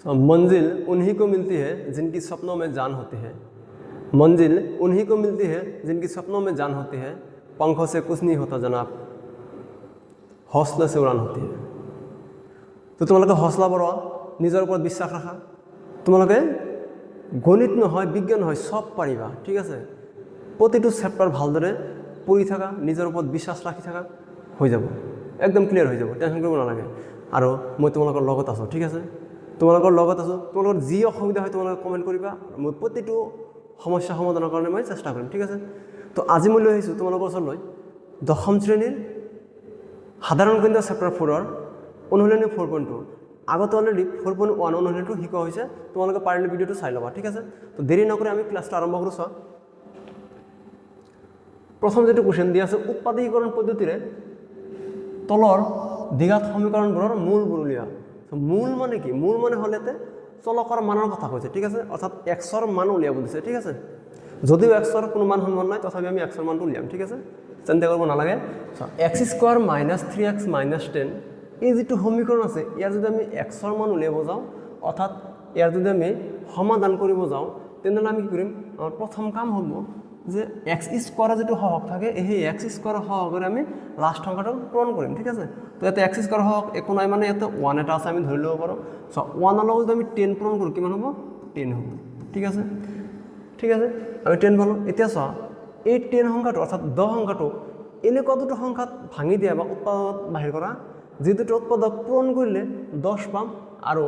मंजिल उन्हीं को मिलती है जिनकी सपनों में जान होती है। मंजिल उन्हीं को मिलती है जिनकी सपनों में जान होती है। पंखों से कुछ नहीं होता जनाब, हौसले से उड़ान होती है। तो तुम्हारे हौसला बढ़ोৱা, निजर ऊपर विश्वास रखा। तुम्हारे गणित নহয় विज्ञान নহয় सब पारिबा, ठीक है। प्रतिटो चैप्टार ভালদৰে পঢ়ি থাকা, निजर ऊपर विश्वास राखि থাকা, হৈ যাব एकदम क्लियर হৈ যাব, टेंशन কৰিব নালাগে। আৰু মই তোমালোকৰ লগত আছো, ঠিক আছে। তোমালোকৰ লগত আছো, তোমালোকৰ যি অসুবিধা হয় তোমালোকে কমেন্ট কৰিবা, মই প্ৰতিটো সমস্যা সমাধানৰ কাৰণে মই চেষ্টা কৰিম, ঠিক আছে। তো আজি মই লৈ আহিছো তোমালোকৰ ওচৰলৈ দশম শ্ৰেণীৰ সাধাৰণ গণিত চেপ্টাৰ 4ৰ অনুশীলনী 4.2 আগতে অলৰেডি 4.1 অনুশীলনীটো শিকোৱা হৈছে, তোমালোকে পাৰিলে ভিডিঅ'টো চাই ল'বা, ঠিক আছে। তো দেৰি নকৰি আমি ক্লাছটো আৰম্ভ কৰোঁ। চোৱা, প্ৰথম যেটো কোৱেশ্চন দিয়া আছে, উৎপাদকীকৰণ পদ্ধতিৰে তলৰ দ্বিঘাত সমীকৰণবোৰৰ মূলবোৰ উলিওৱা। মূল মানে কি? মূল মানে হলেতে চলকৰ মানৰ কথা কৈছে, ঠিক আছে। অৰ্থাৎ এক্সৰ মান উলিয়াব দিছে, ঠিক আছে। যদিও এক্সৰ কোনো মান সমান নাই, তথাপি আমি এক্সৰ মানটো উলিয়াম, ঠিক আছে। চিন্তা কৰিব নালাগে। X square minus 3x minus 10 এই যেটো সমীকৰণ আছে, ইয়াৰ যদি আমি এক্সৰ মান উলিয়াব যাওঁ, অৰ্থাৎ ইয়াৰ যদি আমি সমাধান কৰিব যাওঁ, তেনেহ'লে আমি কি কৰিম? আমাৰ প্ৰথম কাম হ'ব যে এক্স স্কোৱাৰৰ যেটো সহগ থাকে, এই এক্স স্কোৱাৰৰ সহগৰে আমি লাষ্ট সংখ্যাটো পূৰণ কৰিম, ঠিক আছে। তো ইয়াতে এক্স স্কোৱাৰৰ সহগ একো নাই, মানে ইয়াতে 1 এটা আছে, আমি ধৰি ল'ব পাৰোঁ। চ' 1 ৰ লগত যদি আমি 10 পূৰণ কৰোঁ, কিমান হ'ব? 10 হ'ব, ঠিক আছে। ঠিক আছে, আমি 10 পালোঁ। এতিয়া চোৱা, এই 10 সংখ্যাটো অৰ্থাৎ 10 সংখ্যাটো এনেকুৱা দুটো সংখ্যাত ভাঙি দিয়া বা উৎপাদক বাহিৰ কৰা, যি দুটো উৎপাদক পূৰণ কৰিলে 10 পাম, আৰু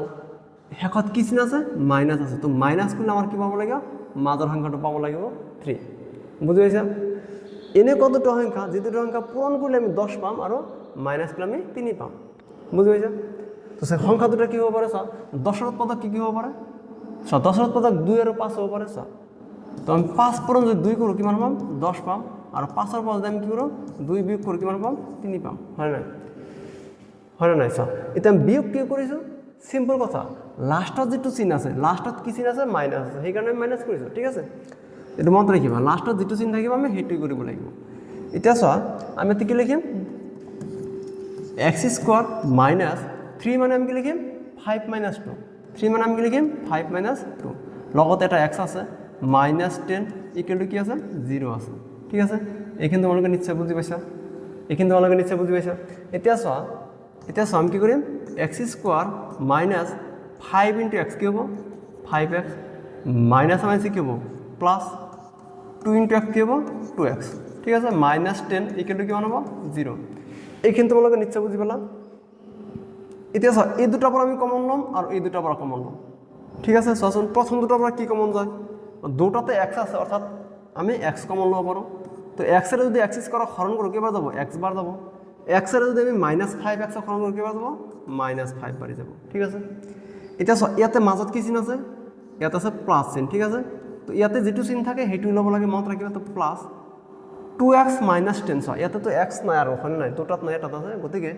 শেষত কি চিন আছে? মাইনাছ আছে। তো মাইনাছ কৰিলে আমাৰ কি পাব লাগিব? মাজৰ সংখ্যাটো পাব লাগিব 3। বুজি পাইছা? এনেকুৱা দুটো সংখ্যা, যি দুটো সংখ্যা পূৰণ কৰিলে আমি 10 পাম, আৰু মাইনাছ কৰিলে আমি 3 পাম। বুজি পাইছা? তো সংখ্যা দুটা কি হ'ব পাৰে? চোৱা, 10ৰ উৎপাদক কি হ'ব পাৰে? চোৱা, 10ৰ উৎপাদক 2 আৰু 5 হ'ব পাৰে। চোৱা, তো আমি 5 পূৰণ যদি 2 কৰোঁ, কিমান পাম? 10 পাম, আৰু 5ৰ পৰা যদি আমি কি কৰোঁ? 2 বিয়োগ কৰোঁ, কিমান পাম? 3 পাম, হয় নাই? হয় না নাই? চোৱা, এতিয়া আমি বিয়োগ কি কৰিছোঁ? চিম্পল কথা, লাষ্টত যেটো চিন আছে, লাষ্টত কি চিন আছে? মাইনাছ আছে, সেইকাৰণে আমি মাইনাছ কৰিছোঁ, ঠিক আছে। এইটো মনত ৰাখিবা, লাষ্টত যেটো চিন থাকিব আমি সেইটোৱে কৰিব লাগিব। এতিয়া চোৱা, আমি কি লিখিম? এক্স স্কোৱাৰ মাইনাছ 3 মানে আমি কি লিখিম? 5 মাইনাছ 2। 3 মানে আমি কি লিখিম? 5 মাইনাছ 2। লগত এটা এক্স আছে, মাইনাছ 10 ইকুৱেল টু কি আছে? 0 আছে, ঠিক আছে। এইখিনি তোমালোকে নিশ্চয় বুজি পাইছা, এইখিনি তোমালোকে নিশ্চয় বুজি পাইছা। এতিয়া চোৱা, আমি কি কৰিম? X square minus 5 into x কি হ'ব? 5x মাইনাছ মাইনাছ কি হ'ব? প্লাছ 2 ইনটু এক্স কি হ'ব? 2x, ঠিক আছে। মাইনাছ 10 ইকুৱেল টু কিমান হ'ব? 0। এইখিনি তোমালোকে নিশ্চয় বুজি পালা। এতিয়া চোৱা, এই দুটাৰ পৰা আমি কমন ল'ম, আৰু এই দুটাৰ পৰা কমন ল'ম, ঠিক আছে। চোৱাচোন, প্ৰথম দুটাৰ পৰা কি কমন যায়? দুটাতে এক্স আছে, অৰ্থাৎ আমি এক্স কমন ল'ব পাৰোঁ। তো এক্সেৰে যদি এক্স স্কোৱাৰক হৰণ কৰোঁ, কেইবাৰ যাব? এক্স বাৰ যাব। এক্সেৰে যদি আমি মাইনাছ 5x হৰণ কৰোঁ, কেইবাৰ যাব? মাইনাছ 5 বাঢ়ি যাব, ঠিক আছে। এতিয়া চোৱা, ইয়াতে মাজত কি চিন আছে? ইয়াতে আছে প্লাছ চিন, ঠিক আছে। তো ইয়াতে যেটো চিন থাকে সেইটো ল'ব লাগে, মনত ৰাখিবা। তো প্লাছ 2x মাইনাছ 10। চোৱা, ইয়াতেতো এক্স নাই, আৰু হয় নাই? দুটাত নাই, এটাত আছে, গতিকে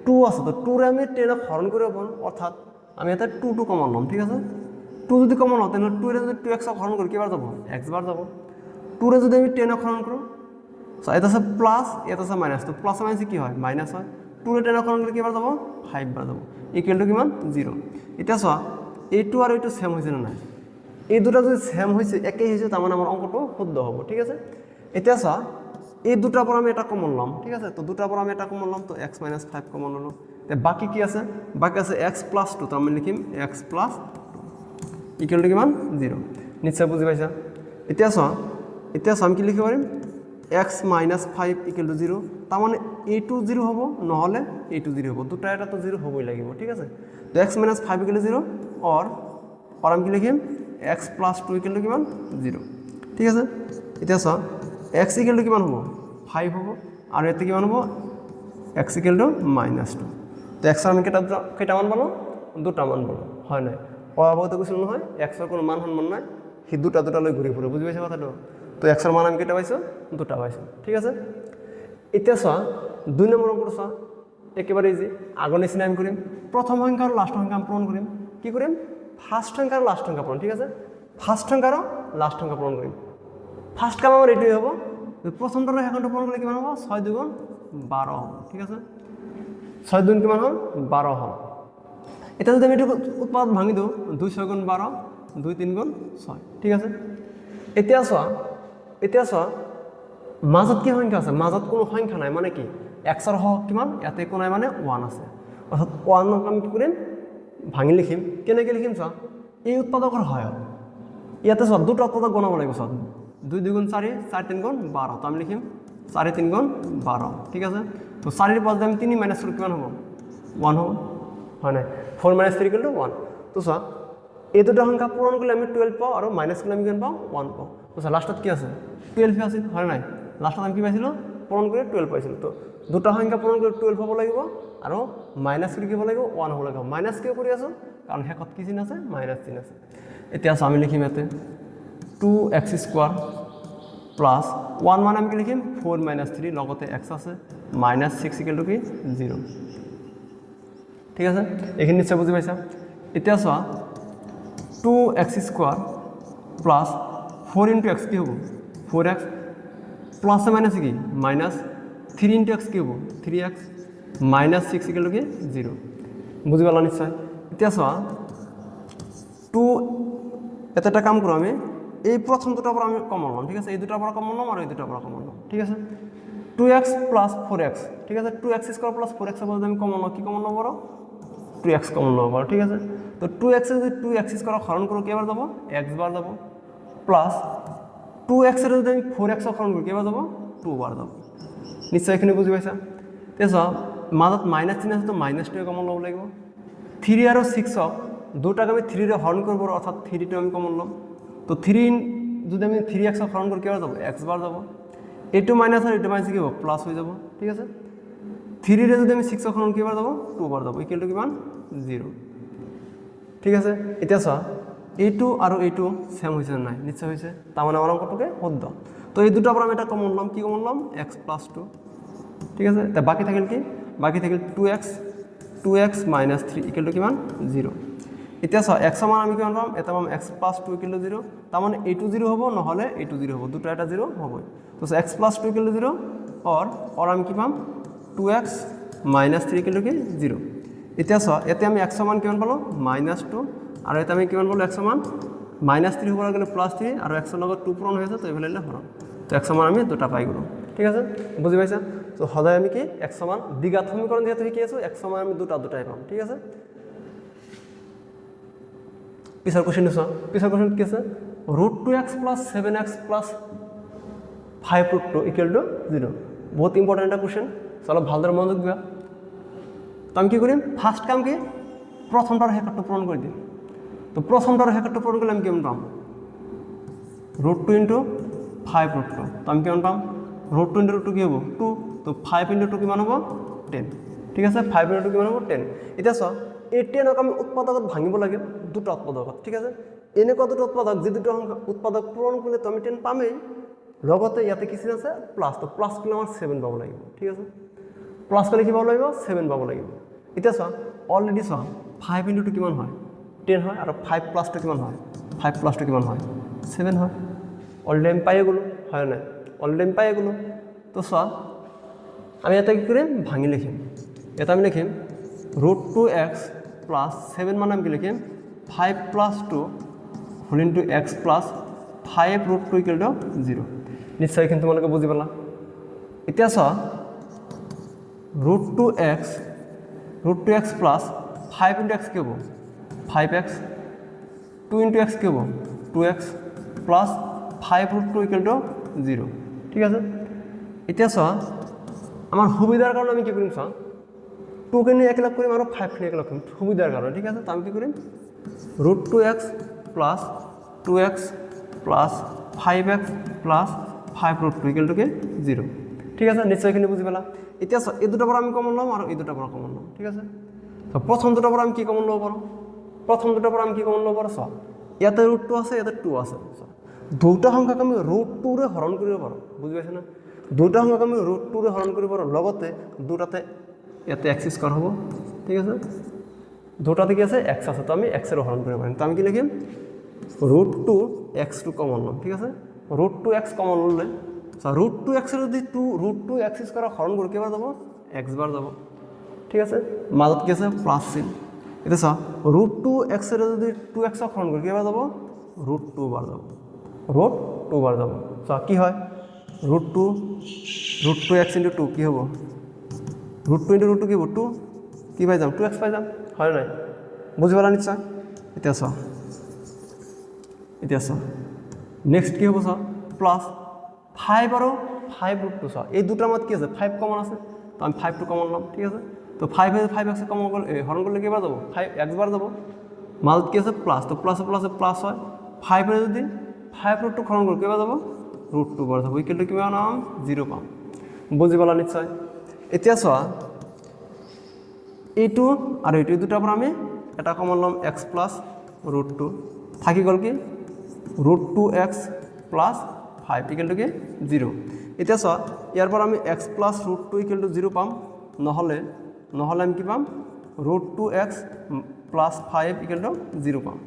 2 আছে। তো 2ৰে আমি 10ক হৰণ কৰিব পাৰোঁ, অৰ্থাৎ আমি ইয়াতে 2 কমন ল'ম, ঠিক আছে। 2 যদি কমন লওঁ, তেনেহ'লে 2ৰে যদি 2x হৰণ কৰোঁ, কেইবাৰ যাব? x বাৰ যাব। 2ৰে যদি আমি 10ক হৰণ কৰোঁ, চোৱা, ইয়াত আছে প্লাছ, ইয়াত আছে মাইনাছ। তো প্লাছ মাইনাছ কি হয়? মাইনাছ হয়। 2ৰে 10ক হৰণ কৰিলে কেইবাৰ যাব? 5 বাৰ যাব, ইকুৱেল টু কিমান? 0। এতিয়া চোৱা, এইটো আৰু এইটো ছেম হৈছে নে নাই? এই দুটা যদি ছেম হৈছে, একেই হৈছে, তাৰমানে আমাৰ অংকটো শুদ্ধ হ'ব, ঠিক আছে। এতিয়া চোৱা, এই দুটাৰ পৰা আমি এটা কমন ল'ম, ঠিক আছে। তো দুটাৰ পৰা আমি এটা কমন ল'ম, তো x মাইনাছ 5 কমন ল'লোঁ। এতিয়া বাকী কি আছে? বাকী আছে x প্লাছ 2, তো আমি লিখিম x প্লাছ 2 ইকুৱেল টু কিমান? 0। নিশ্চয় বুজি পাইছা। এতিয়া চোৱা, আমি কি লিখিব পাৰিম? x মাইনাছ 5 ইকুৱেল টু 0, তাৰমানে এইটো 0 হ'ব, নহ'লে এইটো 0 হ'ব, দুটা এটাতো 0 হ'বই লাগিব, ঠিক আছে। তো x মাইনাছ 5 ইকুৱেল টু 0, অৰ আমি কি লিখিম? x প্লাছ 2 ইকুৱেল টু কিমান? 0, ঠিক আছে। এতিয়া চোৱা, x ইকুৱেল টু কিমান হ'ব? 5 হ'ব, আৰু ইয়াতে কিমান হ'ব? x equal to minus 2। তো x আমি কেইটামান পালোঁ? দুটামান পালোঁ, হয় নাই? পঢ়াবতে কৈছিলোঁ নহয়, এক্সৰ কোনো মান সন্মান নাই, সি দুটা লৈ ঘূৰি ফুৰে, বুজি পাইছা কথাটো? তো এক্সৰ মান আমি কেইটা পাইছোঁ? দুটা পাইছোঁ, ঠিক আছে। এতিয়া চোৱা, 2 নম্বৰ অংকটো চোৱা, একেবাৰে ইজি। আগৰ নিচিনা আমি কৰিম, প্ৰথম সংখ্যা আৰু লাষ্ট সংখ্যা আমি পূৰণ কৰিম। কি কৰিম? ফাৰ্ষ্ট সংখ্যা আৰু লাষ্ট সংখ্যা পূৰণ, ঠিক আছে। ফাৰ্ষ্ট সংখ্যা আৰু লাষ্ট সংখ্যা পূৰণ কৰিম। ফাৰ্ষ্ট কাম আমাৰ এইটোৱে হ'ব, প্ৰথমটো আৰু শেষৰটো পূৰণ কৰিলে কিমান হ'ব? 6 2 12 হ'ব, ঠিক আছে। 6 2 কিমান হ'ল? 12 হ'ল। এটা যদি আমি এইটো উৎপাদক ভাঙি দিওঁ 2 6 গুণ 12 2 3 গুণ 6 ঠিক আছে এতিয়া চোৱা মাজত কি সংখ্যা আছে মাজত কোনো সংখ্যা নাই মানে কি x ৰ হক কিমান ইয়াতে একো নাই মানে 1 আছে অৰ্থাৎ 1 আমি কি কৰিম ভাঙি লিখিম কেনেকৈ লিখিম চোৱা এই উৎপাদকৰ সহায়ত ইয়াতে চোৱা দুটা উৎপাদক বনাব লাগিব চোৱা 2 2 গুণ 4 4 3 গুণ 12 তো আমি লিখিম 4 3 গুণ 12 ঠিক আছে তো 4 এর পাশে আমি 3 মাইনাস করে কিমান হ'ব 1 হ'ব হয় না 4 - 3 = 1 তো চোৱা এই দুটা সংখ্যা পূৰণ কৰিলে আমি 12 পাওঁ আৰু মাইনাস কৰিলে আমি কিমান পাওঁ 1 পাওঁ তো চোৱা লাষ্টত কি আছে 12 আছিল হয় নাই লাষ্টত আমি কি পাইছিলো পূৰণ কৰি 12 পাইছিলো তো দুটা সংখ্যা পূৰণ কৰি 12 হ'ব লাগিব আৰু মাইনাস কৰি কি হ'ব লাগিব 1 হ'ব লাগিব মাইনাস কিয় কৰি আছো কাৰণ হেকত কি চিন আছে মাইনাস চিন আছে এতিয়া আমি লিখিম ইয়াতে 2x² প্লাস 1 মানে আমি কি লিখিম 4 - 3 লগতে x আছে -6 = কি 0 ঠিক আছে এইখিনি নিশ্চয় বুজি পাইছা এতিয়া চোৱা 2x² প্লাস 4 * x কি হ'ব 4x প্লাস মাইনাস কি মাইনাস 3 * x কি হ'ব 3x -6 = কি 0 বুজি পালা নিশ্চয় এতিয়া চোৱা 2 এটা কাম করো আমি এই প্রথম দুটার পর আমি কমন লম ঠিক আছে এই দুটার পর কমন লম আর এই দুটার পর কমন লম ঠিক আছে 2x + 4x ঠিক আছে 2x² + 4x বলতে আমি কমন লম কি কমন লম বড় 2x কমন লম বড় ঠিক আছে তো 2x যদি 2x² হরণ করো কি বার যাব x বার যাব প্লাস 2x এর যদি আমি 4x হরণ করি কি বার যাব 2 বার যাব নিশ্চয় এখানে বুঝি পাইছা তেছো মানত মাইনাস চিহ্ন আছে তো -2 কমন লব লাগিব 3 আর 6 দুটাকে আমি 3 রে হরণ করব অর্থাৎ 3 টা আমি কমন লম তো 3 যদি আমি 3x হরণ করি কি বার যাব x বার যাব a2 মাইনাস আর a2 মাইনাস কি হবে প্লাস হয়ে যাব ঠিক আছে 3 রে যদি আমি 6 হরণ কি বার যাব 2 বার যাব ইকুয়াল টু কি মান 0 ঠিক আছে এটা সা a2 আর a2 সেম হইছে না নিশ্চয় হইছে তার মানে আমার অঙ্কটাকে শুদ্ধ তো এই দুটো পর আমি এটা কমন লম কি কমন লম x + 2 ঠিক আছে তা বাকি থাকিল কি বাকি থাকিল 2x - 3 ইকুয়াল টু কি মান 0 এটা সা x মান আমি কিমান পাম এটা পাম x + 2 = 0 তার মানে a2 0 হবে না হলে a2 0 হবে দুটো এটা 0 হবে তো x + 2 = 0 और আমি কি পাম 2x - 3 = কি 0 এটা সা এতে আমি x মান কিমান পালো -2 আর এটা আমি কিমান পালো x মান -3 হবার গেলে +3 আর x এর লগে 2 পূরণ হয়েছে তো এভাবে হরণ তো x মান আমি দুটো পাই গেল ঠিক আছে বুঝি পাইছা তো সদায় আমি কি x মান দ্বিঘাত সমীকরণ যেহেতু শিখি আছো x মান আমি দুটাই পাম ঠিক আছে পিছৰ কোশ্চেন দিছো পিছৰ কোশ্চেন কি আছে √2x + 7x + 5√2 = 0 বহুত ইম্পর্টেন্ট একটা কোশ্চেন চলো ভালদৰে মনোযোগ দিবা তো আমি কি কৰিম ফার্স্ট কাম কি প্রথমটার হেকটটা পূরণ করে দিই তো প্রথমটার হেকটটা পূরণ করলে আমি কেমন পাম √2 * 5√2 তো আমি কেমন পাম √2 * √2 কি হবো 2 তো 5 * 2 কি মান হবো 10 ঠিক আছে 5 * 2 কি মান হবো 10 এটা সব এই 10ক আমি উৎপাদকত ভাঙিব লাগে দুটো উৎপাদকত ঠিক আছে এনেকুৱা দুটো উৎপাদক যে দুটো উৎপাদক পূরণ করলে তো আমি 10 পামেই লগতে ইয়াতে কি চিন আছে প্লাস তো প্লাস করলে আমার 7 পাবো লাগিব ঠিক আছে প্লাস করলে কি পাবো লাগিব 7 পাবো লাগিব এটা সব অলরেডি সব 5 * 2 কিমান হয় 10 হয় আর 5 + 2 কিমান হয় 5 + 2 কিমান হয় 7 হয় অলরেডি আমি পাই গেলো হয় না অলরেডি আমি পাই গেলো তো সব আমি এটা কি করে ভাঙি লিখিম এটা আমি লিখিম √2x + 7 মানে আমি কি লিখিম 5 + 2 হোল ইনটু x + 5√2 = 0 নিশ্চয় কিন্তু তোমালোকে বুঝি পালা এতিয়া চোৱা √2x + 5 * x কি হ'ব 5x 2 * x কি হ'ব 2x + 5√2 = 0 ঠিক আছে এতিয়া চোৱা আমাৰ সুবিধাৰ কাৰণে আমি কি কৰিম চোৱা 2 কে নিয়ে 1 লাখ করিম আর 5 কে নিয়ে 1 লাখ করিম সুবিধার কারণে ঠিক আছে তো আমি কি করিম √2x + 2x + 5x + 5√2 = 0 ঠিক আছে নিশ্চয় এখানে বুঝি পেলা এতিয়া এই দুটার পর আমি কমন লম আর এই দুটার পর কমন লম ঠিক আছে তো প্রথম দুটার পর আমি কি কমন লব পারো প্রথম দুটার পর আমি কি কমন লব পারো চোৱা ইয়াতে √2 আছে ইয়াতে 2 আছে দুটা সংখ্যাক আমি √2 রে হরণ কৰিব পাৰো বুঝি পাইছ না দুটা সংখ্যাক আমি √2 ৰে হৰণ কৰিব পাৰো লগতে দুটাতে ইয়াতে x² হ'ব ঠিক আছে দুটাতে কি আছে x আছে তো আমি x এর হরণ কৰিব পাৰিম তো আমি কি লিখিম √2x2 কমন লম ঠিক আছে √2x কমন ললে √2x এর যদি √2x² হরণ কৰি কি বার যাব x বার যাব ঠিক আছে মাজত কি আছে প্লাস চিন এতিয়া চা √2x এর যদি 2x হরণ করি কিভাবে যাব √2 বার যাব √2 বার যাব চা কি হয় √2x * 2 কি হবো √2 * √2 কি হবো 2 কি পাই যাম 2x পাই যাম হয় নাই বুঝি পালা নিশ্চয় এতিয়া চা নেক্সট কি হবো চা প্লাস 5 আর 5 √2 চা এই দুটার মধ্যে কি আছে 5 কমন আছে তো আমি 5 কমন নাম ঠিক আছে তো 5 এর 5x কমন করলে হরণ করলে কি বার যাব 5x বার যাব মাল কি আছে প্লাস তো প্লাসে প্লাসে প্লাস হয় 5 এর যদি 5 √2 হরণ করলে কি বার যাব √2 বার যাব ইকুয়াল টু কি পাম 0 পাম বুঝি পালা নিশ্চয় এতিয়া চোৱা এইটো আৰ এইটো দুটাৰ পৰা আমি এটা কমন লম x প্লাস √2 থাকি গ'ল কি √2x প্লাস 5 ইকুয়াল টু কি 0 এতিয়া চোৱা ইয়াৰ পৰা আমি x প্লাস √2 ইকুয়াল টু 0 পাম নহলে আমি কি পাম √2x প্লাস 5 ইকুয়াল টু 0 পাম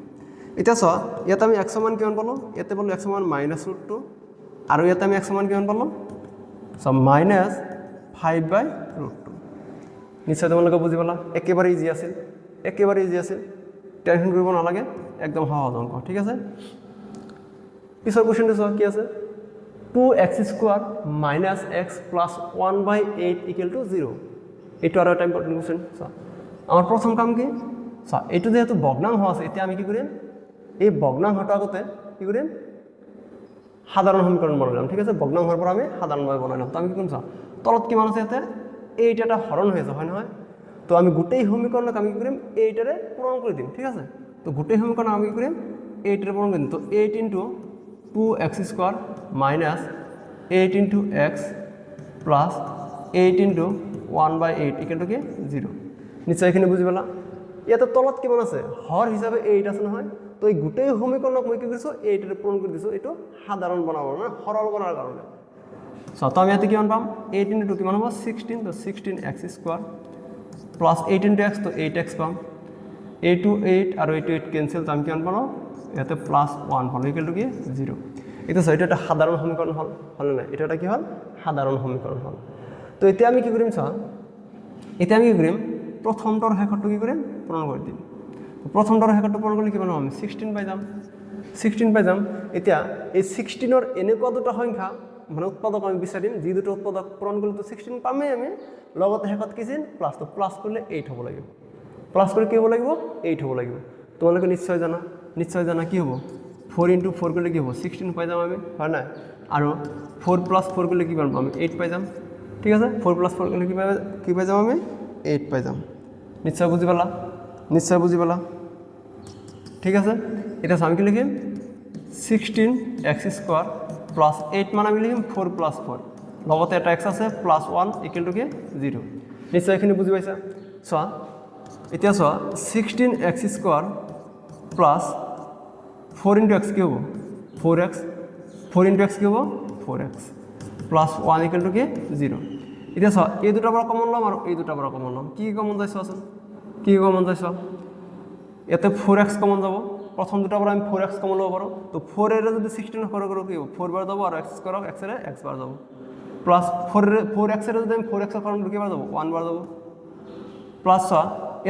এতিয়া চোৱা ইয়াত আমি x সমান কিমান পালো ইয়াতে পালো x সমান -√2 আৰু ইয়াতে আমি x সমান কিমান পালো সব -5/√2 নিশ্চয় তোমালোকে বুঝি পালা একেবারে ইজি আছিল টেনশন কৰিব নালাগে একদম সহজ অঙ্ক ঠিক আছে পিছৰ কোশ্চেনটো চোৱা কি আছে 2x² - x + 1/8 = 0 এইটো আৰু এটা ইম্পৰ্টেণ্ট কোশ্চেন চোৱা আমাৰ প্ৰথম কাম কি চোৱা এইটো যেহেতু ভগ্নাংশ আছে এতিয়া আমি কি কৰিম এই ভগ্নাংশটো আগতে কি কৰিম সাধারণ সমীকরণ বনালাম ঠিক আছে ভগ্নাংশের পর আমি সাধারণভাবে বনালাম তো আমি কি করম চা তলত কিমান আছে এতে এইটা হরণ হয়েছে হয় নহয় তো আমি গোটেই সমীকরণক আমি কি করিম এইটারে পূরণ করে দিম ঠিক আছে তো গোটেই সমীকরণ আমি কি করিম এইটারে পূরণ করে দিম তো 8 * 2x² - 8 * x প্লাস 8 * 1/8 = কি 0 নিশ্চয় এখানে বুঝি পেলা ইয়াতে তলত কিমান আছে হর হিসাবে 8 আছে নহয় তো এই গোটেই সমীকরণক মই কি কৰিছো 8 ৰে পূৰণ কৰি দিছো এটো সাধাৰণ বনাব না সৰল কৰাৰ কাৰণে সো তো আমি ইয়াতে কিমান পাম 8 * 2 কিমান হ'ব 16 তো 16x² প্লাস 8 * x তো 8x পাম 8 * 8 আর 8 * 8 ক্যান্সেল তো আমি কিমান পাম ইয়াতে +1 পাম ইকুয়াল টু কি 0 এটা সো এটা একটা সাধারণ সমীকরণ হল না এটা কি হল সাধারণ সমীকরণ হল তো এতিয়া আমি কি কৰিম চা এতিয়া আমি কি কৰিম প্ৰথমটোৰ হেকটো কি কৰিম পূৰণ কৰি দিম প্ৰথমটোৰ হেকটো পূৰণ কৰিলে কিমান আমি 16 পাই যাম এতিয়া এই 16 এনেকুৱা দুটা সংখ্যা মানে উৎপাদক আমি বিচাৰিম যি দুটো উৎপাদক পূৰণ কৰিলে তো 16 পামেই আমি লগতে হেকত কি চিন প্লাস তো প্লাস কৰিলে 8 হ'ব লাগিব প্লাস কৰি কি হ'ব লাগিব 8 হ'ব লাগিব তোমালোকে নিশ্চয় জানা কি হ'ব 4 * 4 কৰিলে কি হ'ব 16 পাই যাম আমি হয় না আৰু 4 + 4 কৰিলে কি পাম আমি 8 পাই যাম ঠিক আছে 4 + 4 কৰিলে কি পাই যাম আমি 8 পাই যাম নিশ্চয় বুজি পালা ঠিক আছে এটা আমি কি লিখিম 16x² প্লাস 8 মানে আমি লিখিম 4 + 4 লগতে এটা x আছে +1 = কি 0 নিশ্চয় এখানে বুঝি পাইছা চোৱা এতিয়া চোৱা 16x² প্লাস 4 * x কি হ'ব 4x 4 * x কি হ'ব 4x প্লাস 1 = কি 0 এতিয়া চোৱা এই দুটাৰ পৰা কমন লম আৰু এই দুটাৰ পৰা কমন লম কি কমন যায় চোৱাচোন কি কমন যায় চোৱা ইয়াতে 4x কমন যাব প্রথম দুটার পর আমি 4x কমন লব পারো তো 4 এর যদি 16 করে কি 4 বার যাব আর x করক x এর x বার যাব প্লাস 4x এর যদি আমি 4x করন কি বার যাব 1 বার যাব প্লাস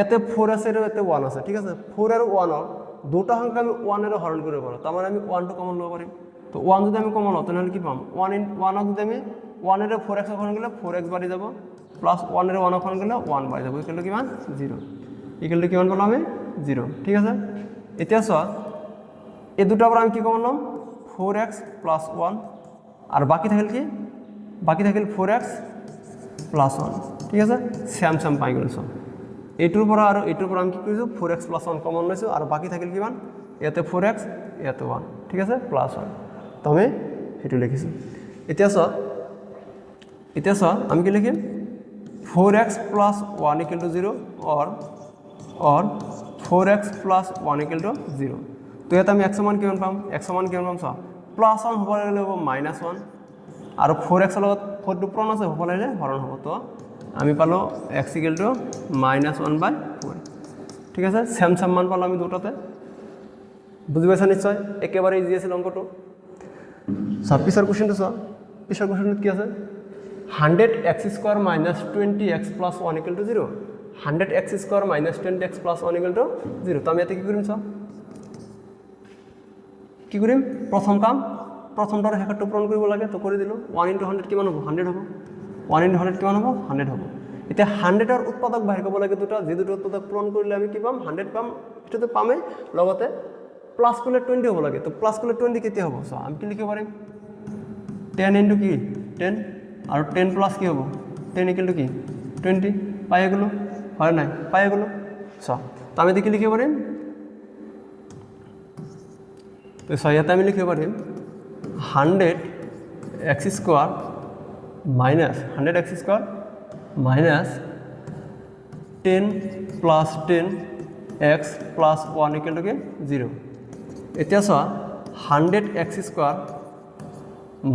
এতে 4x এর এতে 1 আছে ঠিক আছে 4 আর 1 এর দুটো সংখ্যা আমি 1 এর হরণ করে পারো তার মানে আমি 1 টো কমন লব পারি তো 1 যদি আমি কমন লও তাহলে কি পাম 1 যদি আমি 1 এর 4x হরণ করলে 4x বাড়ি যাব প্লাস 1 এর 1 হরণ করলে 1 বাড়ি যাব ইকুয়াল টু কি মান 0 ইকুয়াল টু কি মান বললাম আমি 0 ঠিক আছে এতিয়া চোৱা এই দুটাৰ পৰা আমি কি কমন লম 4x + 1 আর বাকি থাকিল কি বাকি থাকিল 4x + 1 ঠিক আছে সেম পাই গ'ল সব এইটোৰ পৰা আৰু এইটোৰ পৰা আমি কি কৰিছো 4x + 1 কমন লৈছো আৰু বাকি থাকিল কিমান ইয়াতে 4x ইয়াতে 1 ঠিক আছে +1 তো আমি হেতু লিখিছো এতিয়া চোৱা আমি কি লিখিম 4x + 1 = 0 or 4x + 1 = 0 তো ইয়াতে আমি x সমান কিমান পাম চোৱা +1 হ'ব লাগিলে হ'ব -1 আৰু 4x লগত 4 টো পূৰণ আছে হ'ব লাগিলে হৰণ হ'ব তো আমি পালো x = -1/4 ঠিক আছে সেম মান পালো আমি দুটাতে বুঝি পাইছা নিশ্চয় একেবারে ইজি আছিল অঙ্কটো পিছৰ কোশ্চেনটো চোৱা পিছৰ কোশ্চেনটো কি আছে 100x square minus 20x plus 1 equal to 0 100x square minus 20x plus 1 equal to 0 তো আমি এতে কি করিম চাও কি করিম প্রথমটার হেকারটো পূরণ কৰিব লাগে তো কৰি দিলোঁ 1 × 100 কিমান হ'ব 100 হ'ব 1 × 100 কিমান হ'ব 100 হ'ব এতিয়া 100ৰ উৎপাদক বাহিৰ কৰিব লাগে দুটা যি দুটা উৎপাদক পূৰণ কৰিলে আমি কি পাম 100 পাম এটাতো পামেই লগতে প্লাস করলে 20 হ'ব লাগে তো প্লাস করলে 20 কেতিয়া হ'ব সো আমি কি লিখিব পাৰিম 10 * কি 10 আৰু 10 প্লাস কি হ'ব 10 ইকুয়াল টু কি 20 পাই গেল হয় নাই পাই গেল সো তো আমি দেখি লিখিব পাৰিম তো সো ইয়াতে আমি লিখিব পাৰিম 100x square minus 100x square minus 10 plus 10x plus 1 equal to কি 0 এতিয়া চোৱা 100x square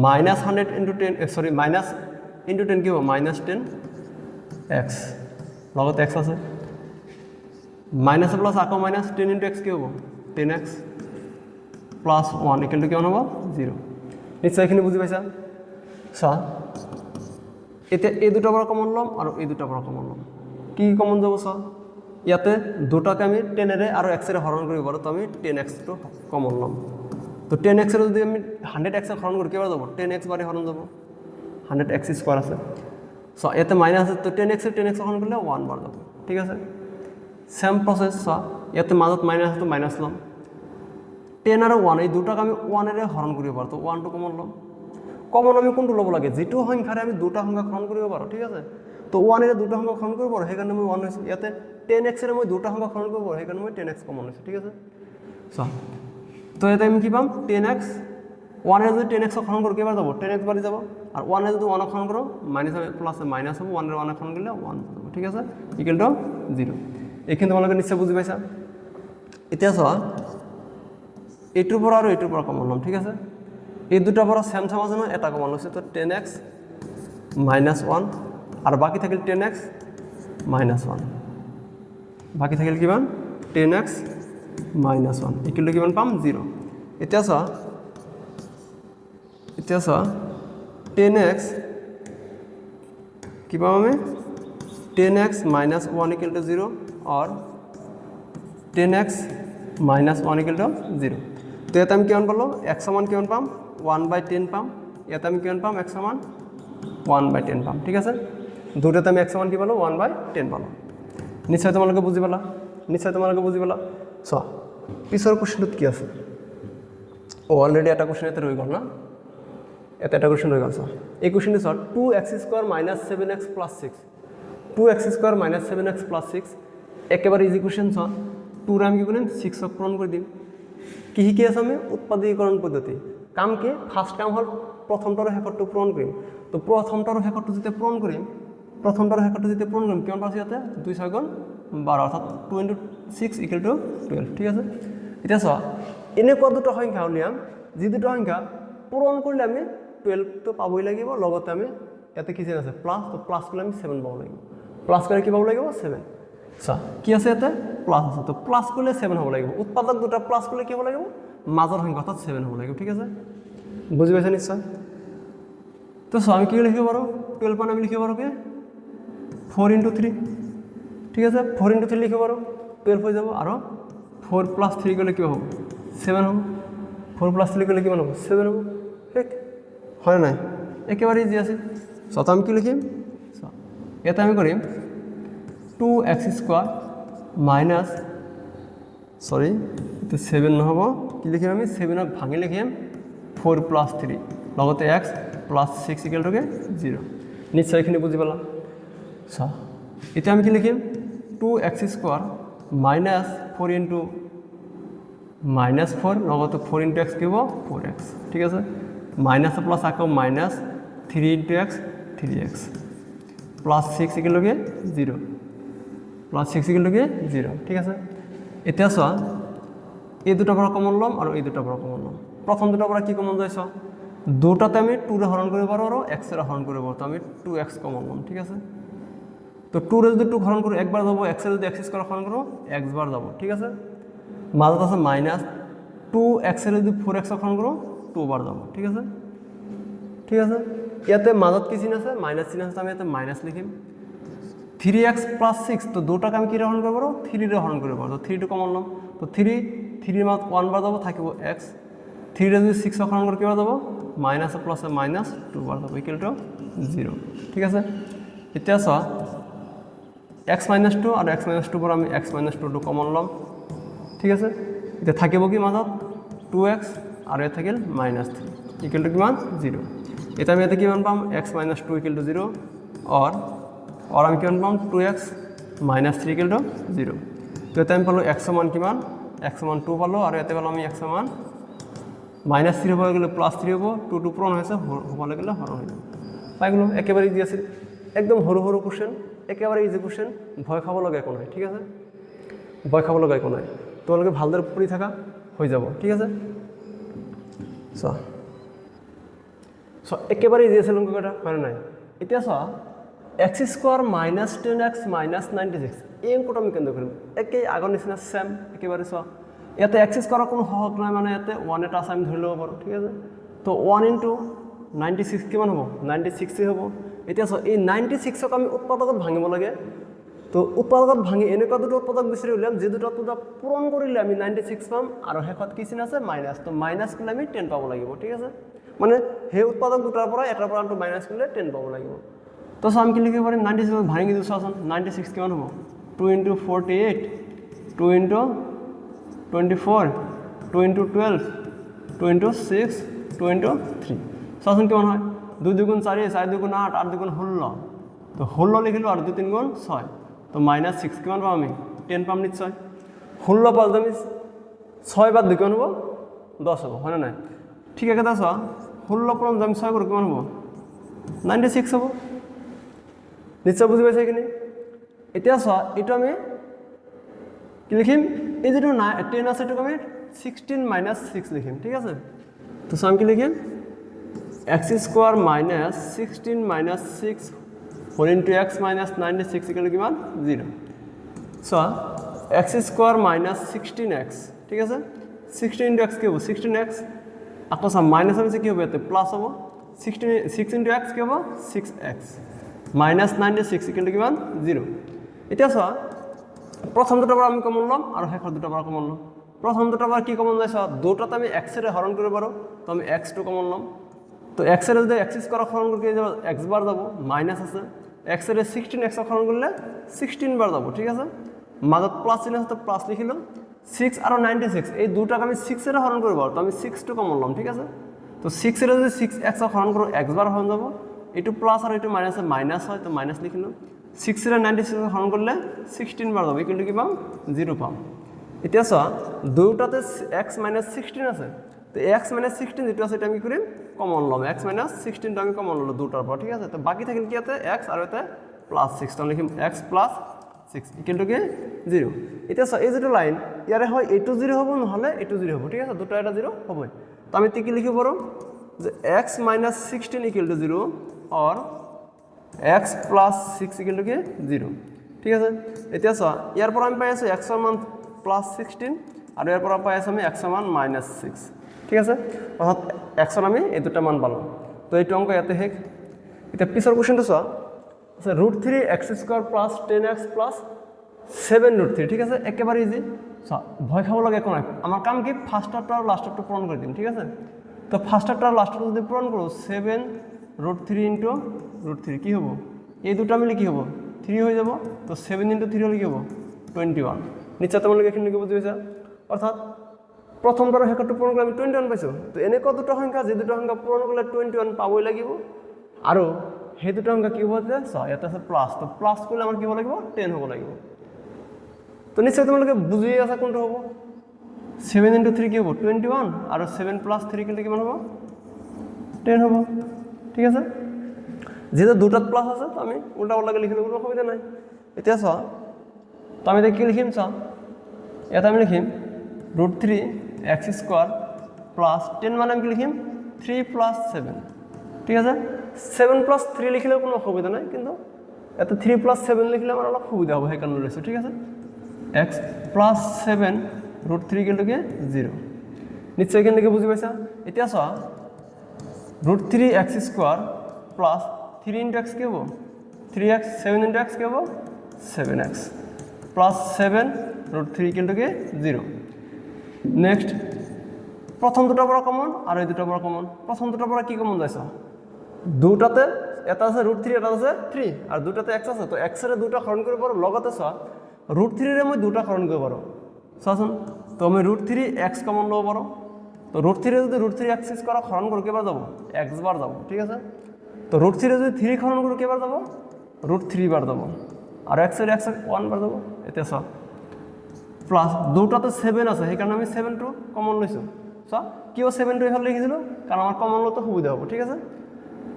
minus 100 * 10 sorry minus * 10 কি হ'ব মাইনাস 10x লগত x আছে মাইনাস প্লাস আকৌ মাইনাস 10 * x কি হ'ব 10x প্লাস 1 ইকুয়াল টু কিমান হ'ব 0 নিশ্চয় এখিনি বুজি পাইছা চোৱা এতিয়া এই দুটাৰ পৰা কমন ল'ম আৰু এই দুটাৰ পৰা কমন ল'ম কি কমন যাব চোৱা ইয়াতে দুটাকে আমি 10 এৰে আৰু x এৰে হৰণ কৰিব পাৰোঁ তো আমি 10x টো কমন ল'ম তো 10x এর যদি আমি 100x এর হরণ করি কেবার যাব 10x বারে হরণ যাব 100x স্কয়ার আছে সো এতে মাইনাস আছে তো 10x এর 10x হরণ করলে 1 বার যাব ঠিক আছে সেম প্রসেস সো এতে মাজত মাইনাস আছে তো মাইনাস লম 10 আর 1 এই দুটাকে আমি 1 এর হরণ করিব পারো তো 1 টো কমন লম কমন আমি কোনটো লব লাগে যেটো সংখ্যাৰে আমি দুটা সংখ্যা হরণ করিব পারো ঠিক আছে তো 1 এর দুটা সংখ্যা হরণ করিব পারো সেইকাৰণে মই 1 হৈছে ইয়াতে 10x এৰ মই দুটা সংখ্যা হৰণ কৰিব পাৰো সেইকাৰণে মই 10x কমন হৈছে ঠিক আছে সো তো এতে আমি কি পাম 10x 1 এর যদি 10x হরণ করি কেবার যাব 10x বাড়ি যাব আর 1 এর যদি 1 হরণ করো মাইনাস প্লাস মাইনাস হবে 1 এর 1 হরণ করলে 1 হবে ঠিক আছে ইকুয়াল টু 0 এইখিনি তোমালোকে নিশ্চয় বুজি পাইছা এতিয়া চোৱা এইটোৰ পৰা আৰু এইটোৰ পৰা কমন ল'ম ঠিক আছে এই দুটাৰ পৰা সেম সেম আছে ন এটা কমন লৈছে তো 10x মাইনাস 1 আর বাকি থাকিল 10x মাইনাস 1 বাকি থাকিল কিমান 10x মাইনাস 1 ইকুয়াল টু কিমান পাম 0 এতিয়া চোৱা 10x কি পাম আমি 10x মাইনাস 1 ইকুয়াল টু 0 और 10x মাইনাস 1 ইকুয়াল টু 0 তো ইয়াতে আমি কিমান পালো x সমান কিমান পাম 1/10 পাম ইয়াতে আমি কিমান পাম x সমান 1/10 পাম ঠিক আছে দুটাতে আমি x সমান কি পালো 1/10 পালো নিশ্চয় তোমালোকে বুজি পালা সো পিছৰ কোশ্চেনটো কি আছে অলৰেডি এটা কোশ্চেন এতে ৰৈ গ'ল না এটা কোশ্চেন ৰৈ গ'ল সো এই কোশ্চেনটো so 2x square minus 7x plus 6 2x square minus 7x plus 6 একেবারে ইজি কোশ্চেন সো 2 রে আমি কি কৰিম 6 ক পূৰণ কৰি দিম কি শিকি আছে আমি উৎপাদীকৰণ পদ্ধতি কাম কি ফাৰ্স্ট কাম হল প্ৰথমটাৰ হেকৰটো পূৰণ কৰিম তো প্ৰথমটাৰ হেকৰটো যেতিয়া পূৰণ কৰিম কিমান পাইছো ইয়াতে 2 6 গুণ 12 অৰ্থাৎ 2 * 6 ইকুয়াল টু 12 ঠিক আছে এটা চোৱা এনেকুৱা দুটা সংখ্যা উলিয়াম যি দুটা সংখ্যা পূৰণ কৰিলে আমি 12 তো পাবই লাগিব লগতে আমি ইয়াতে কি আছে প্লাস তো প্লাস করলে আমি 7 পাব লাগিব প্লাস করে কি পাব লাগিব 7 চোৱা কি আছে ইয়াতে প্লাস আছে তো প্লাস করলে 7 হ'ব লাগিব উৎপাদক দুটা প্লাস করলে কি হ'ব লাগিব মাজৰ সংখ্যা অর্থাৎ 7 হ'ব লাগিব ঠিক আছে বুজি পাইছা নিশ্চয় তো চোৱা আমি কি লিখিব পাৰো 12 পান আমি লিখিব পাৰো কি 4 * 3 ঠিক আছে 4 * 3 লিখিব পাৰো 12 হৈ যাব আৰু 4 + 3 গলে কি হ'ব 7 হ'ব 4 + 3 গলে কিমান হ'ব 7 হ'ব ঠিক হয় নাই একেবারে ইজি আছে সো আমি কি লিখিম সো এটা আমি কৰিম 2x স্কয়ার মাইনাস সরি তো 7 নহব কি লিখিম আমি 7 ক ভাঙি লিখিম 4 + 3 লগতে x + 6 ইকুয়াল টু 0 নিশ্চয় এখিনি বুজি পালা সো এটা আমি কি লিখিম 2x স্কয়ার মাইনাস 4 * -4 লগতে 4 * x কি হ'ব 4x ঠিক আছে মাইনাস প্লাস আকৌ minus 3 * x 3x plus 6 equal to 0 plus 6 equal to 0 ঠিক আছে এতিয়া চোৱা এই দুটাৰ পৰা কমন ল'ম আৰু এই দুটাৰ পৰা কমন ল'ম প্ৰথম দুটাৰ পৰা কি কমন যায় চোৱা দুটাতে আমি 2 ৰে হৰণ কৰিব পাৰো আৰু x ৰে হৰণ কৰিব পাৰো তো আমি 2x কমন ল'ম ঠিক আছে তো 2 রে যদি 2 হরণ করি একবার যাব x এর যদি x স্কয়ার হরণ করো x বার যাব ঠিক আছে মাজত আছে মাইনাস 2x এর যদি 4x হরণ করো 2 বার যাব ঠিক আছে ইয়াতে মাজত কি চিন আছে মাইনাস চিন আছে আমি ইয়াতে মাইনাস লিখিম 3x + 6 তো দুটাকে আমি কি হরণ করব 3 রে হরণ করব তো 3 টু কমন লম তো 3 এর মান 1 বার যাব থাকিব x 3 রে যদি 6 হরণ করে কি বার যাব মাইনাস প্লাস মাইনাস 2 বার যাব ইকুয়াল টু 0 ঠিক আছে এতিয়া সা x - 2 আর x - 2 পর আমি x - 2 কমন লম ঠিক আছে এটা থাকিব কি মাজত 2x আর এ থাকিল -3 ইকুয়াল টু কি মান 0 এটা আমি এতে কি মান পাম x - 2 ইকুয়াল টু 0 और আমি কি মান পাম 2x - 3 ইকুয়াল টু 0 তো এটা আমি পালো x সমান কি মান x সমান 2 পালো আর এতে পালো আমি x সমান -3 হয়ে গেলে +3 হবো 2 2 পূরণ হয়েছে হলে গেলে হরণ হয়ে যাবে পাইগুলো একেবারে ইজি আছে একদম হরু হরু কোশ্চেন একেবারে ইজি কোশ্চেন ভয় খাবো লাগে কোনো নাই ঠিক আছে ভয় খাবো লাগে কোনো নাই তোমালোকে ভালদৰে পড়ি থাকা হয়ে যাব ঠিক আছে সো একেবারে ইজি আছে অঙ্কটা হয় নাই এতিয়া সো x² - 10x - 96 এই অঙ্কটা আমি কেন্দ্র করিম একেই আগৰ নিচিনা সেম একেবারে সো ইয়াতে x² কোনো সহগ নাই মানে ইয়াতে 1 এটা আছে আমি ধৰি লব পাৰো ঠিক আছে তো 1 * 96 কিমান হ'ব 96 হ'ব এতিয়া সো এই 96ক আমি উৎপাদকত ভাঙিব লাগে তো উৎপাদকত ভাঙি এনেকুৱা দুটো উৎপাদক বিচাৰি উলিয়াম যে দুটো পূৰণ কৰিলে আমি 96 পাম আৰু শেষত কি চিন আছে মাইনাস তো মাইনাস কৰিলে আমি 10 পাব লাগিব ঠিক আছে মানে হে উৎপাদক দুটাৰ পৰা এটাৰ পৰা আনটো মাইনাস কৰিলে 10 পাব লাগিব তো আমি কি লিখিব পাৰিম 96 ভাঙি দিওঁ চাচোন 96 কিমান হ'ব 2 * 48 2 * 24 2 * 12 2 * 6 2 * 3 চাচোন কিমান হয় 2 * 2 = 4 4 * 2 = 8 8 * 2 = 16 তো 16 লিখিলো আর 2 3 * 6 তো -6 কিমান পাম আমি 10 পাম নিশ্চয় 16 পাল আমি 6 বাদ 2 কিমান হ'ব 10 হ'ব হয় না নাই ঠিক আছে দাস 16 পূরণ আমি 6 করে কিমান হ'ব 96 হ'ব নিশ্চয় বুঝি পাইছে কিনি এতিয়া চোৱা এটো আমি কি লিখিম এই যেটো 10 আছে এটো আমি 16 - 6 লিখিম ঠিক আছে তো আমি কি লিখিম x² - 16 - 6 whole into x minus 96 equal to কিমান 0 so x² minus 16x ঠিক আছে 16 into x কি হ'ব 16x আকৌ সব মাইনাস আছে কি হবে এতে প্লাস হ'ব 6 into x কি হ'ব 6x minus 96 equal to কিমান 0 এতিয়া চোৱা প্ৰথম দুটা পৰা আমি কমন লম আৰু শেষৰ দুটা পৰা কমন লম প্ৰথম দুটা পৰা কি কমন যায় চোৱা দুটাতে আমি x এৰে হৰণ কৰিব পাৰো তো আমি x2 কমন লম তো x এর যদি x² হরণ করতে যাব x বার যাব মাইনাস আছে x এর 16x হরণ করলে 16 বার যাব ঠিক আছে মাজত প্লাস চিহ্ন আছে তো প্লাস লিখিলো 6 আর 96 এই দুটাকে আমি 6 এর হরণ করব তো আমি 6 টু কমন লম ঠিক আছে তো 6 এর যদি 6x হরণ করব x বার হয়ে যাব এটু প্লাস আর এটু মাইনাস মাইনাস হয় তো মাইনাস লিখিলো 6 এর 96 হরণ করলে 16 বার যাব ইকুয়াল টু কি পাম 0 পাম এতিয়া চোৱা দুটাতে x - 16 আছে তো x - 16 যেটা আছে এটা আমি কি করিম কমন লম x - 16 টা আমি কমন ললো দুটার পর ঠিক আছে তো বাকি থাকিল কি আছে x আর এতে +6 তো লিখিম x + 6 ইকুয়াল টু কি 0 এটা এই যেটো লাইন ইয়ারে হয় a2 0 হবে নহলে a2 0 হবে ঠিক আছে দুটা এটা 0 হবে তো আমি কি লিখিব পারো যে x - 16 equal to 0 or x + 6 equal to কি 0 ঠিক আছে এটা ইয়ার পর আমি পাই আছো x এর মান +16 আর এর পর পাই আছো আমি x এর মান -6 ঠিক আছে অর্থাৎ x এর আমি এই দুটো মান পালাম তো এই অঙ্ক এতে হেক এটা পিছৰ কোশ্চেনটো চোৱা আছে √3x² + 10x + 7√3 ঠিক আছে একেবাৰে ইজি চোৱা ভয় খাব লাগে কোন আমার কাম কি ফার্স্টটা আর লাস্টটা পূরণ করে দিম ঠিক আছে তো ফার্স্টটা আর লাস্টটা যদি পূরণ করো 7√3 * √3 কি হবে এই দুটো মিলে কি হবে 3 হয়ে যাব তো 7 * 3 হলে কি হবে 21 নিচে তোমালোকে এখানে কি বুঝিছা অর্থাৎ প্রথমবার হেকটো পূরণ করলে আমি 21 পাইছো তো এনে কত দুটো সংখ্যা যে দুটো সংখ্যা পূরণ করলে 21 পাবই লাগিব আৰু হে দুটো সংখ্যা কি হ'ব যে ইয়াতে আছে প্লাস তো প্লাস করলে আমার কি হ'ব লাগিব 10 হ'ব লাগিব তো নিশ্চয় তোমালোকে বুঝিয়ে আছে কোনটো হ'ব 7 * 3 কি হ'ব 21 আৰু 7 + 3 কিলে কিমান হ'ব 10 হ'ব ঠিক আছে যেটা দুটাত প্লাস আছে তো আমি উল্টা উল্টাকে লিখিলে কোনো অসুবিধা নাই এতিয়া চোৱা তো আমি কি লিখিম চোৱা এটা আমি লিখিম √3x² + 10 মানে আমি কি লিখিম 3 + 7 ঠিক আছে 7 + 3 লিখিলে কোনো অসুবিধা নাই কিন্তু এত 3 + 7 লিখিলে আমার অলপ সুবিধা হবে সেই কারণে লৈছো ঠিক আছে x + 7 √3 = 0 নিশ্চয় কেনেকৈ বুজি পাইছা এতিয়া চোৱা √3x² প্লাস 3 ইন্টু এক্স কি হবো 3x 7 ইন্টু এক্স কি হবো 7x plus 7 root 3 equal to কি 0 নেক্সট প্রথম দুটো বড় কমন আর এই দুটো বড় কমন প্রথম দুটো বড় কি কমন যাইছ দুটাতে এটা আছে রুট 3 এটা আছে 3 আর দুটাতে x আছে তো x এর দুটো হরণ করে পারো লগতে ছ রুট 3 এর মই দুটো হরণ করে পারো সাসন তো আমি রুট 3 x কমন লব পারো তো রুট 3 যদি রুট 3 x করা হরণ করে কেবার যাব x বার যাব ঠিক আছে তো রুট 3 যদি 3 হরণ করে কেবার যাব রুট 3 বার যাব আর x এর 1 বার যাব এতে ছ প্লাস দুটাতে 7 আছে সেই কারণে আমি 7 টু কমন লইছো সো কিও 7 টু এখানে লিখি দিল কারণ আমার কমন লতে সুবিধা হবে ঠিক আছে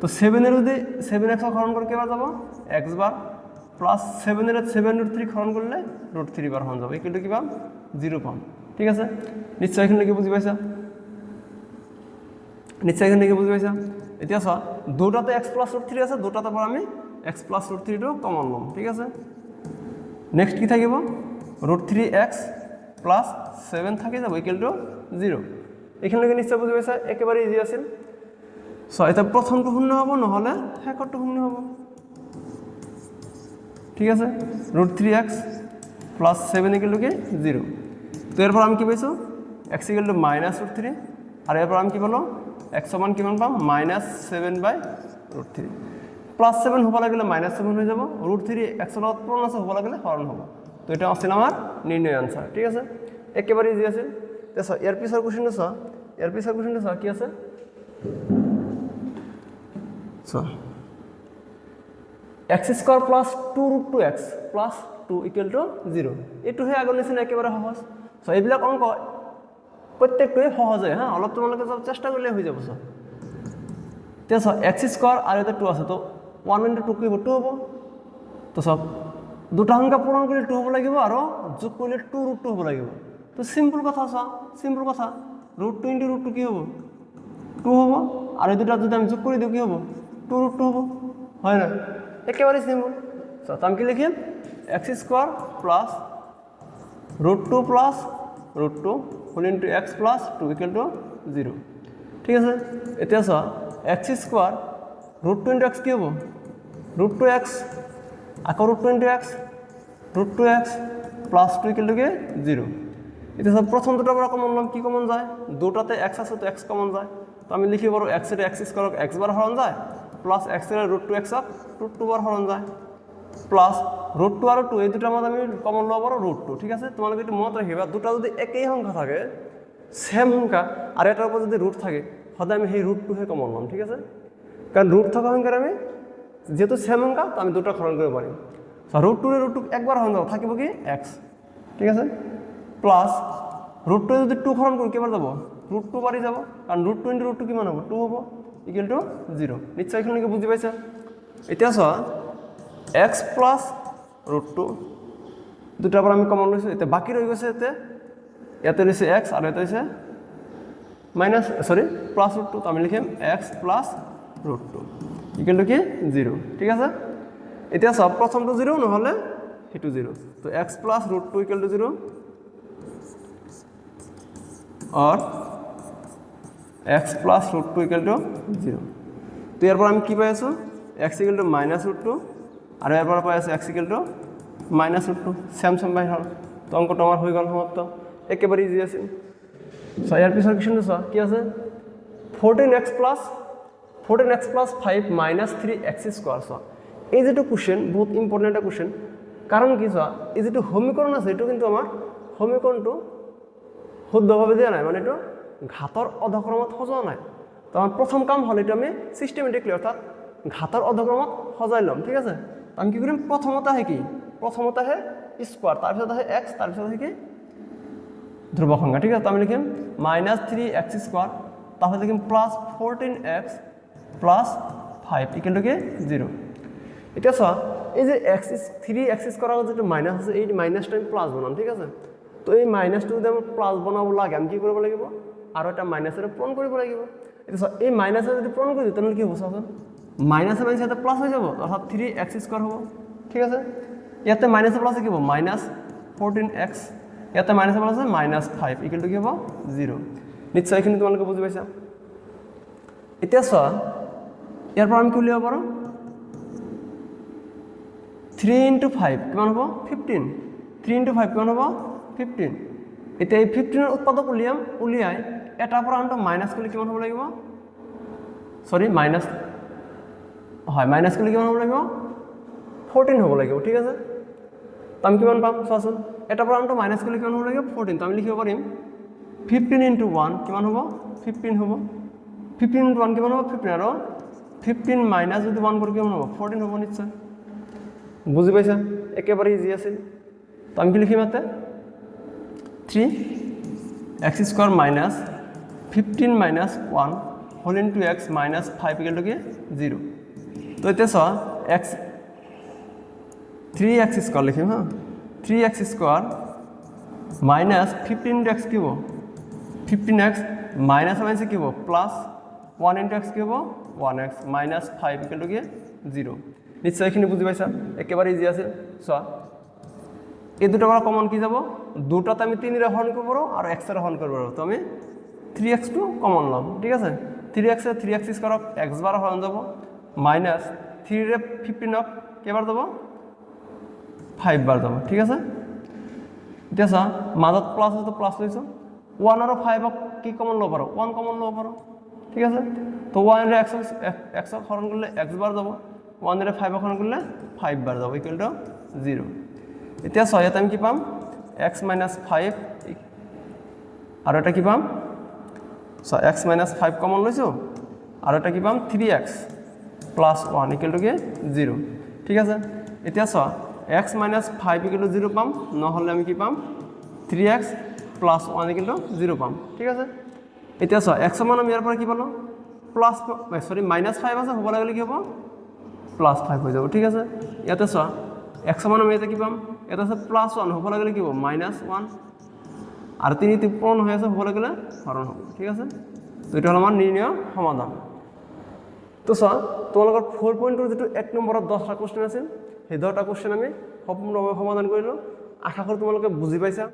তো 7 এর যদি 7x হরণ করে কেবার যাব x বার প্লাস 7 এর 7 রুট 3 হরণ করলে রুট 3 বার হন যাবে ইকুয়াল কি পাম 0 পাম ঠিক আছে নিশ্চয় এখানে কি বুঝি পাইছা নিশ্চয় এখানে কি বুঝি পাইছা এতিয়া সো দুটাতে x প্লাস রুট 3 আছে দুটাতে পর আমি x প্লাস রুট 3 টো কমন লম ঠিক আছে নেক্সট কি থাকিব রুট 3x প্লাস 7 থাকি যাব ইকুয়াল টু 0 এখানে কি নিশ্চয় বুঝি পাইছা একেবারে ইজি আছিল সো এটা প্রথমটো শূন্য হবো নহলে শেষৰটো শূন্য হবো ঠিক আছে root 3x plus 7 equal to কি 0 তো এরপর আমি কি পাইছো x equal to minus root 3 আর এরপর আমি কি বলো x সমান কিমান পাম মাইনাস 7 বাই রুট 3 প্লাস 7 হবা লাগলে মাইনাস 7 হয়ে যাব রুট 3 x এর লগত পূরণ আছে হবা লাগলে হরণ হবে তো এটা আছে আমার নির্ণয় আনসার ঠিক আছে একেবারে ইজি আছে তো এর পিছৰ কোশ্চেনটো কি আছে so x square plus 2 root 2x plus 2 equal to 0 এটো হে আগৰ নিচিনা একেবাৰে সহজ সো এইবিলাক অংক প্ৰত্যেকটোই সহজ হয় হ্যাঁ অলপ তোমালোকে সব চেষ্টা কৰিলে হৈ যাব সো তে সো x square আর এটা 2 আছে তো 1 into 2 কি 2 হ'ব তো সব দুটা সংখ্যা পূরণ কৰিলে 2 হ'ব লাগিব আৰু যোগ কৰিলে 2 root 2 হ'ব লাগিব তো সিম্পল কথা root 2 into root 2 কি হ'ব 2 হ'ব আর এই দুটা যদি আমি যোগ কৰি দিও কি হ'ব 2 root 2 হ'ব হয় না একেবারে সিম্পল সো আমি কি লিখিম x square plus root 2 plus root 2 whole into x plus 2 equal to 0 ঠিক আছে এতিয়া so x square root 2 into x কি হ'ব root 2x আকৌ root 2 into x root 2x plus 2 equal to 0 এটা সব প্রথম দুটো বড় কমন লম কি কমন যায় দুটাতে x আছে তো x কমন যায় তো আমি লিখি পারো x এর x স্কয়ার x বার হরণ যায় প্লাস x এর root 2x root 2 বার হরণ যায় প্লাস root 2 আর 2 এই দুটার মধ্যে আমি কমন লব পারো root 2 ঠিক আছে তোমালোকে একটু মনে রাখিবা দুটা যদি একই সংখ্যা থাকে সেম সংখ্যা আর এটার উপর যদি রুট থাকে সদায় আমি সেই root 2 হে কমন লম ঠিক আছে কারণ রুট থাকা সংখ্যার আমি যেহেতু সেম সংখ্যা তো আমি দুটো হরণ করতে পারি সো root 2 এর root 2 একবার হরণ যাব থাকিব কি x ঠিক আছে প্লাস root 2 যদি 2 হরণ করি কেবার যাব root 2 বাড়ি যাব কারণ root 2 into root 2 কি মান হবে 2 হবে ইকুয়াল টু 0 নিশ্চয় এখানে কি বুঝি পাইছা এতিয়া সো x plus root 2 দুটা পর আমি কমন লইছো এতে বাকি রই গেছে এতে রইছে x আর এতে হইছে মাইনাস প্লাস root 2 তো আমি লিখিম x plus root 2 equal to কি 0 ঠিক আছে এতিয়া সব প্রথমটো 0 নহলে হেতু 0 তো x plus root 2 equal to 0 और x plus root 2 equal to 0 তো এরপর আমি কি পাই আছো x equal to minus root 2 আর এরপর পাই আছো x equal to minus root 2 same বাই হল তো অঙ্কটা আমার হয়ে গেল সমাপ্ত একেবারে ইজি আছে সো এর পিছৰ কোশ্চেনটো সো কি আছে 14x plus 5 minus 3x square so এই যেটো কোশ্চেন বহুত ইম্পর্টেন্ট একটা কোশ্চেন কারণ কি সো এই যেটো সমীকরণ আছে এটো কিন্তু আমার সমীকরণটো শুদ্ধভাবে দেওয়া নাই মানে এটা ঘাতৰ অধক্ৰমত সজোৱা নাই তো আমাৰ প্ৰথম কাম হল এটা আমি সিস্টেমেটিকলি অৰ্থাৎ ঘাতৰ অধক্ৰমত সজাই লম ঠিক আছে আমি কি কৰিম প্ৰথমতে আহে কি প্ৰথমতে আহে স্কয়াৰ তাৰপিছত আহে x তাৰপিছত আহে কি ধ্রুবক সংখ্যা ঠিক আছে তো আমি লিখিম -3x স্কয়ার তাহলে লিখিম plus 14x plus 5 equal to কি 0 এটা সো এই যে x 3x স্কয়ার আর যেটা মাইনাস আছে এই মাইনাসটা আমি প্লাস বানাম ঠিক আছে তো এই মাইনাসটো যদি আমি প্লাস বনাবো লাগে আমি কি কৰিব লাগিব আৰ এটা মাইনাসেৰ পূৰণ কৰিব লাগিব এটা এই মাইনাসে যদি পূৰণ কৰি দিও তাহলে কি হ'ব চাচোন মাইনাসে মাইনাসে এটা প্লাস হৈ যাব অর্থাৎ 3x স্কয়ার হ'ব ঠিক আছে ইয়াতে মাইনাসে প্লাসে কি হ'ব -14x ইয়াতে মাইনাসে প্লাসে -5 ইকুয়াল টু কি হ'ব 0 নিশ্চয় এখানে তোমালোকে বুঝি পাইছা এতিয়া ইয়াৰ পৰা আমি কি উলিয়াব পাৰোঁ 3 × 5 কিমান হ'ব 15 3 × 5 কিমান হ'ব 15 এতিয়া এই 15 ৰ উৎপাদক উলিয়াই এটাৰ পৰা আনটো মাইনাছ কৰিলে কিমান হ'ব লাগিব সৰি মাইনাছ হয় মাইনাছ কৰিলে কিমান হ'ব লাগিব 14 হ'ব লাগিব ঠিক আছে তো আমি কিমান পাম চোৱাচোন এটাৰ পৰা আনটো মাইনাছ কৰিলে কিমান হ'ব লাগিব 14 তো আমি লিখিব পাৰিম 15 × 1 কিমান হ'ব 15 হ'ব 15 × 1 কিমান হ'ব 15 আৰু 15 মাইনাছ যদি 1 কৰি কিমান হ'ব 14 হ'ব নিশ্চয় বুজি পাইছা একেবাৰে ইজি আছিল তো আমি কি লিখিম ইয়াতে 3x² minus 15 minus 1 whole into x minus 5 equal to কি 0 তো এতিয়া চোৱা x 3x² লিখিম হা 3x² মাইনাছ 15 × x কি হ'ব 15x মাইনাছ মাইনাছ কি হ'ব প্লাছ 1 × x কি হ'ব 1x মাইনাছ 5 ইকুৱেল টু কি 0 নিশ্চয় এইখিনি বুজি পাইছা একেবাৰে ইজি আছিল চোৱা এই দুটাৰ পৰা কমন কি যাব দুটাতে আমি 3 ৰে হৰণ কৰিব পাৰোঁ আৰু x ৰে হৰণ কৰিব পাৰোঁ তো আমি 3x টো কমন ল'ম ঠিক আছে 3x এ 3x² x বাৰ হৰণ যাব মাইনাছ 3 ৰে 15 কেইবাৰ যাব 5 বাৰ যাব ঠিক আছে এতিয়া চা মাজত প্লাছ আছে তো প্লাছ লৈছো 1 আৰু 5 কি কমন ল'ব পাৰোঁ 1 কমন ল'ব পাৰোঁ ঠিক আছে তো 1 ৰে x হৰণ কৰিলে x বাৰ যাব 1 ৰে 5 হৰণ কৰিলে 5 বাৰ যাব ইকুৱেল টু 0 এতিয়া চোৱা ইয়াত আমি কি পাম x মাইনাছ 5 আৰু এটা কি পাম চোৱা x মাইনাছ 5 কমন লৈছোঁ আৰু এটা কি পাম 3x প্লাছ 1 ইকুৱেল টু কি 0 ঠিক আছে এতিয়া চোৱা x মাইনাছ 5 ইকুৱেল টু 0 পাম নহ'লে আমি কি পাম 3x প্লাছ 1 ইকুৱেল টু 0 পাম ঠিক আছে এতিয়া চোৱা x মান আমি ইয়াৰ পৰা কি পালোঁ প্লাছ সৰি মাইনাছ 5 আছে হ'ব লাগিলে কি হ'ব প্লাছ 5 হৈ যাব ঠিক আছে ইয়াতে চোৱা x মান আমি ইয়াতে কি পাম এটা আছে প্লাছ 1 হ'ব লাগিলে কি হ'ব মাইনাছ 1 আৰু 3 পূৰণ হৈ আছে হ'ব লাগিলে হৰণ হ'ব ঠিক আছে তো এটা হ'ল আমাৰ নিৰ্ণয় সমাধান তো চোৱা তোমালোকৰ 4.2 যেটো 1 নম্বৰত 10টা কোৱেশ্চন আছিল সেই 10টা কোৱেশ্চন আমি সম্পূৰ্ণভাৱে সমাধান কৰিলোঁ আশা কৰোঁ তোমালোকে বুজি পাইছা